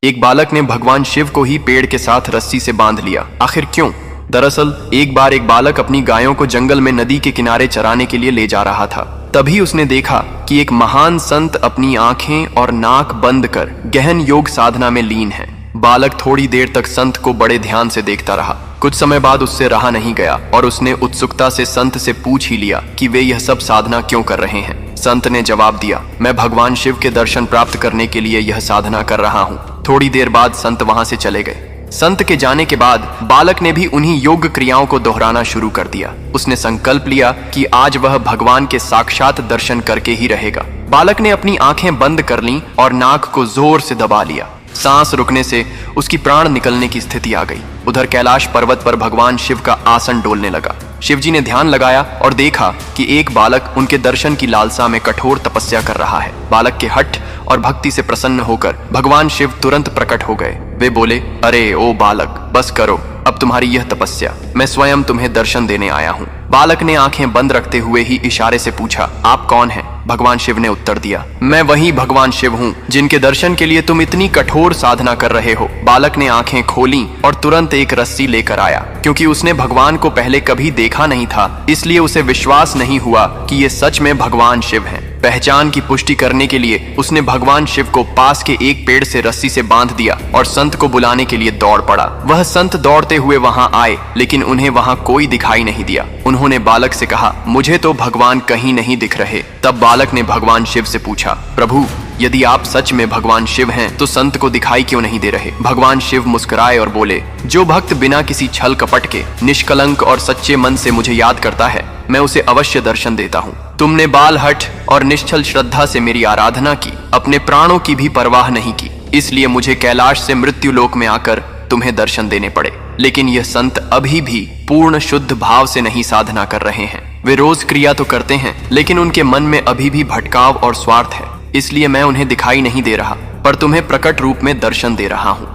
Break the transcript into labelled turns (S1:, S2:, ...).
S1: एक बालक ने भगवान शिव को ही पेड़ के साथ रस्सी से बांध लिया। आखिर क्यों? दरअसल एक बार एक बालक अपनी गायों को जंगल में नदी के किनारे चराने के लिए ले जा रहा था। तभी उसने देखा कि एक महान संत अपनी आंखें और नाक बंद कर गहन योग साधना में लीन है। बालक थोड़ी देर तक संत को बड़े ध्यान से देखता रहा। कुछ समय बाद उससे रहा नहीं गया और उसने उत्सुकता से संत से पूछ ही लिया कि वे यह सब साधना क्यों कर रहे हैं। संत ने जवाब दिया, मैं भगवान शिव के दर्शन प्राप्त करने के लिए यह साधना कर रहा हूँ। थोड़ी देर बाद संत वहां से चले गए। संत के जाने के बाद बालक ने भी उन्हीं योग क्रियाओं को दोहराना शुरू कर दिया। उसने संकल्प लिया कि आज वह भगवान के साक्षात दर्शन करके ही रहेगा। बालक ने अपनी आंखें बंद कर लीं और नाक को जोर से दबा लिया। सांस रुकने से उसकी प्राण निकलने की स्थिति आ गई। उधर कैलाश पर्वत पर भगवान शिव का आसन डोलने लगा। शिवजी ने ध्यान लगाया और देखा कि एक बालक उनके दर्शन की लालसा में कठोर तपस्या कर रहा है। बालक के हठ और भक्ति से प्रसन्न होकर भगवान शिव तुरंत प्रकट हो गए। वे बोले, अरे ओ बालक, बस करो अब तुम्हारी यह तपस्या, मैं स्वयं तुम्हें दर्शन देने आया हूँ। बालक ने आंखें बंद रखते हुए ही इशारे से पूछा, आप कौन हैं? भगवान शिव ने उत्तर दिया, मैं वही भगवान शिव हूँ जिनके दर्शन के लिए तुम इतनी कठोर साधना कर रहे हो। बालक ने आंखें खोलीं और तुरंत एक रस्सी लेकर आया। क्योंकि उसने भगवान को पहले कभी देखा नहीं था, इसलिए उसे विश्वास नहीं हुआ कि ये सच में भगवान शिव हैं। पहचान की पुष्टि करने के लिए उसने भगवान शिव को पास के एक पेड़ से रस्सी से बांध दिया और संत को बुलाने के लिए दौड़ पड़ा। वह संत दौड़ते हुए वहां आए, लेकिन उन्हें वहां कोई दिखाई नहीं दिया। उन्होंने बालक से कहा, मुझे तो भगवान कहीं नहीं दिख रहे। तब बालक ने भगवान शिव से पूछा, प्रभु, यदि आप सच में भगवान शिव हैं तो संत को दिखाई क्यों नहीं दे रहे? भगवान शिव मुस्कुराए और बोले, जो भक्त बिना किसी छल कपट के निष्कलंक और सच्चे मन से मुझे याद करता है, मैं उसे अवश्य दर्शन देता हूँ। तुमने बाल हठ और निश्चल श्रद्धा से मेरी आराधना की, अपने प्राणों की भी परवाह नहीं की, इसलिए मुझे कैलाश से मृत्यु लोक में आकर तुम्हें दर्शन देने पड़े। लेकिन यह संत अभी भी पूर्ण शुद्ध भाव से नहीं साधना कर रहे हैं। वे रोज क्रिया तो करते हैं, लेकिन उनके मन में अभी भी भटकाव और स्वार्थ है। इसलिए मैं उन्हें दिखाई नहीं दे रहा, पर तुम्हें प्रकट रूप में दर्शन दे रहा हूँ।